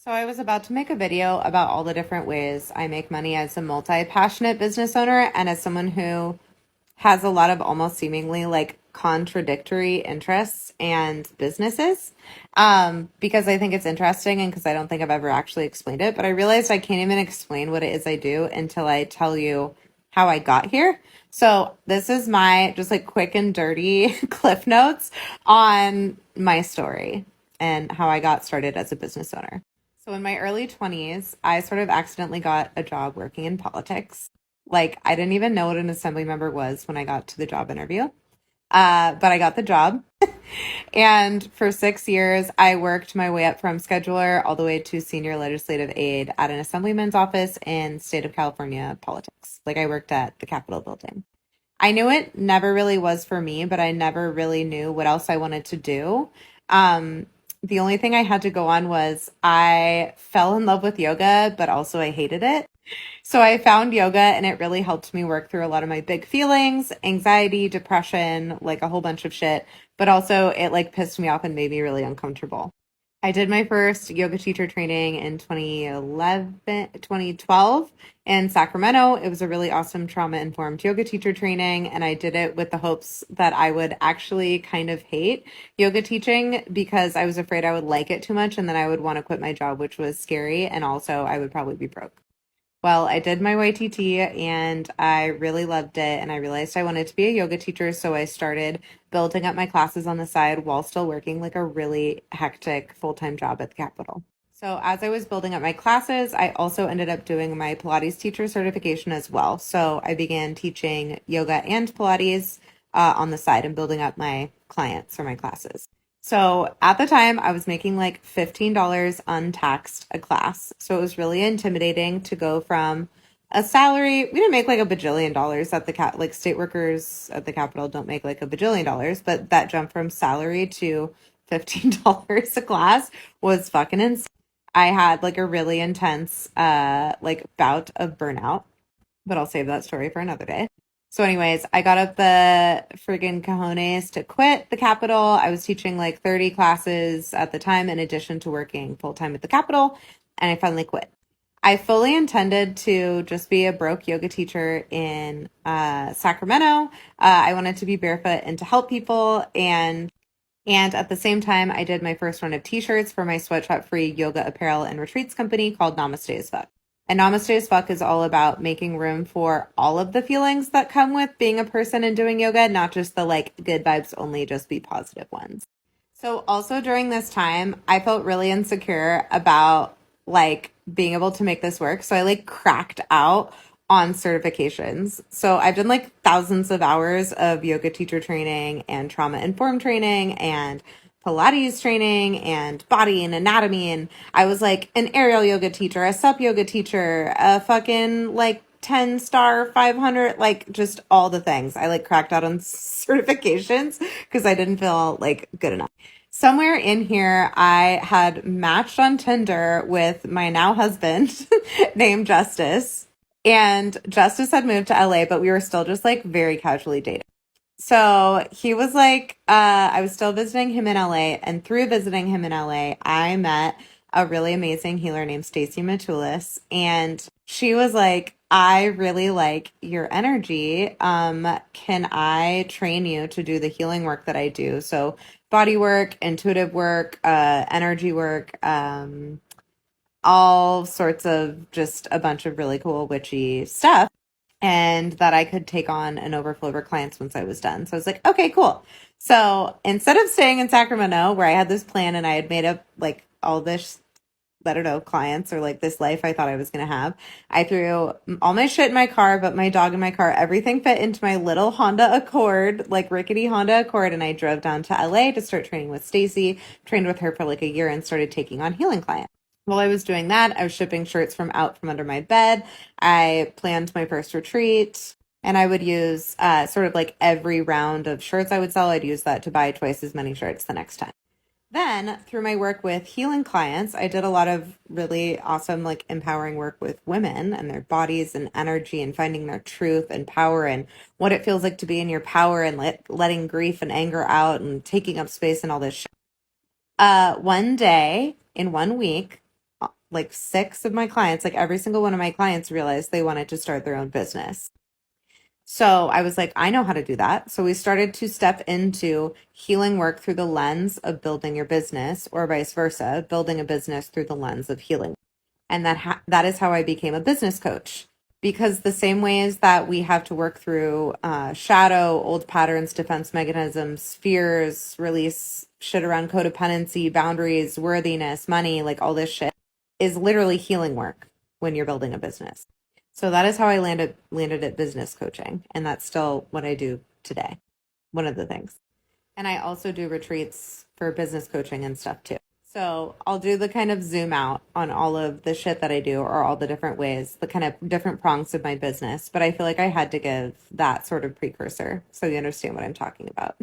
So I was about to make a video about all the different ways I make money as a multi-passionate business owner and as someone who has a lot of almost seemingly like contradictory interests and businesses. Because I think it's interesting and because I don't think I've ever actually explained it, but I realized I can't even explain what it is I do until I tell you how I got here. So this is my just like quick and dirty cliff notes on my story and how I got started as a business owner. So in my early 20s, I sort of accidentally got a job working in politics. Like, I didn't even know what an assembly member was when I got to the job interview. But I got the job. And for 6 years, I worked my way up from scheduler all the way to senior legislative aide at an assemblyman's office in state of California politics. Like, I worked at the Capitol building. I knew it never really was for me, but I never really knew what else I wanted to do. Um, the only thing I had to go on was I fell in love with yoga, but also I hated it. So I found yoga and it really helped me work through a lot of my big feelings, anxiety, depression, like a whole bunch of shit. But also it like pissed me off and made me really uncomfortable. I did my first yoga teacher training in 2012 in Sacramento. It was a really awesome trauma informed yoga teacher training. And I did it with the hopes that I would actually kind of hate yoga teaching because I was afraid I would like it too much and then I would want to quit my job, which was scary. And also I would probably be broke. Well, I did my YTT and I really loved it. And I realized I wanted to be a yoga teacher. So I started building up my classes on the side while still working like a really hectic full time job at the Capitol. So as I was building up my classes, I also ended up doing my Pilates teacher certification as well. So I began teaching yoga and Pilates on the side and building up my clients for my classes. So at the time, I was making like $15 untaxed a class. So it was really intimidating to go from a salary. We didn't make like a bajillion dollars at the like state workers at the Capitol don't make like a bajillion dollars, but that jump from salary to $15 a class was fucking insane. I had like a really intense like bout of burnout, but I'll save that story for another day. So, anyways, I got up the friggin' cojones to quit the Capitol. I was teaching like 30 classes at the time, in addition to working full time at the Capitol, and I finally quit. I fully intended to just be a broke yoga teacher in Sacramento. I wanted to be barefoot and to help people, and at the same time, I did my first run of t-shirts for my sweatshop free yoga apparel and retreats company called Namaste as Fuck. And Namaste as Fuck is all about making room for all of the feelings that come with being a person and doing yoga, not just the like good vibes only, just be positive ones. So also during this time, I felt really insecure about like being able to make this work. So I like cracked out on certifications. So I've done like thousands of hours of yoga teacher training and trauma informed training and Pilates training and body and anatomy. And I was like an aerial yoga teacher, a sup yoga teacher, a fucking like 10-star 500, like just all the things. I like cracked out on certifications because I didn't feel like good enough. Somewhere in here, I had matched on Tinder with my now husband named Justice. And Justice had moved to LA, but we were still just like very casually dating. So he was like, I was still visiting him in LA. And through visiting him in LA, I met a really amazing healer named Stacey Matulis. And she was like, I really like your energy. Can I train you to do the healing work that I do? So body work, intuitive work, energy work, all sorts of just a bunch of really cool witchy stuff and that I could take on an overflow for clients once I was done. So I was like, okay, cool. So instead of staying in Sacramento where I had this plan and I had made up like all this, I don't know, clients or like this life I thought I was going to have, I threw all my shit in my car, but my dog in my car, everything fit into my little Honda Accord, like rickety Honda Accord. And I drove down to LA to start training with Stacy, trained with her for like a year and started taking on healing clients. While I was doing that, I was shipping shirts from out from under my bed. I planned my first retreat and I would use sort of like every round of shirts I would sell, I'd use that to buy twice as many shirts the next time. Then through my work with healing clients, I did a lot of really awesome, like empowering work with women and their bodies and energy and finding their truth and power and what it feels like to be in your power and letting grief and anger out and taking up space and all this shit. One day in 1 week, like six of my clients, like every single one of my clients realized they wanted to start their own business. So I was like, I know how to do that. So we started to step into healing work through the lens of building your business, or vice versa, building a business through the lens of healing. And that is how I became a business coach. Because the same ways that we have to work through shadow, old patterns, defense mechanisms, fears, release shit around codependency, boundaries, worthiness, money, like all this shit is literally healing work when you're building a business. So that is how I landed at business coaching, and that's still what I do today. One of the things. And I also do retreats for business coaching and stuff too. So I'll do the kind of zoom out on all of the shit that I do, or all the different ways, the kind of different prongs of my business. But I feel like I had to give that sort of precursor so you understand what I'm talking about.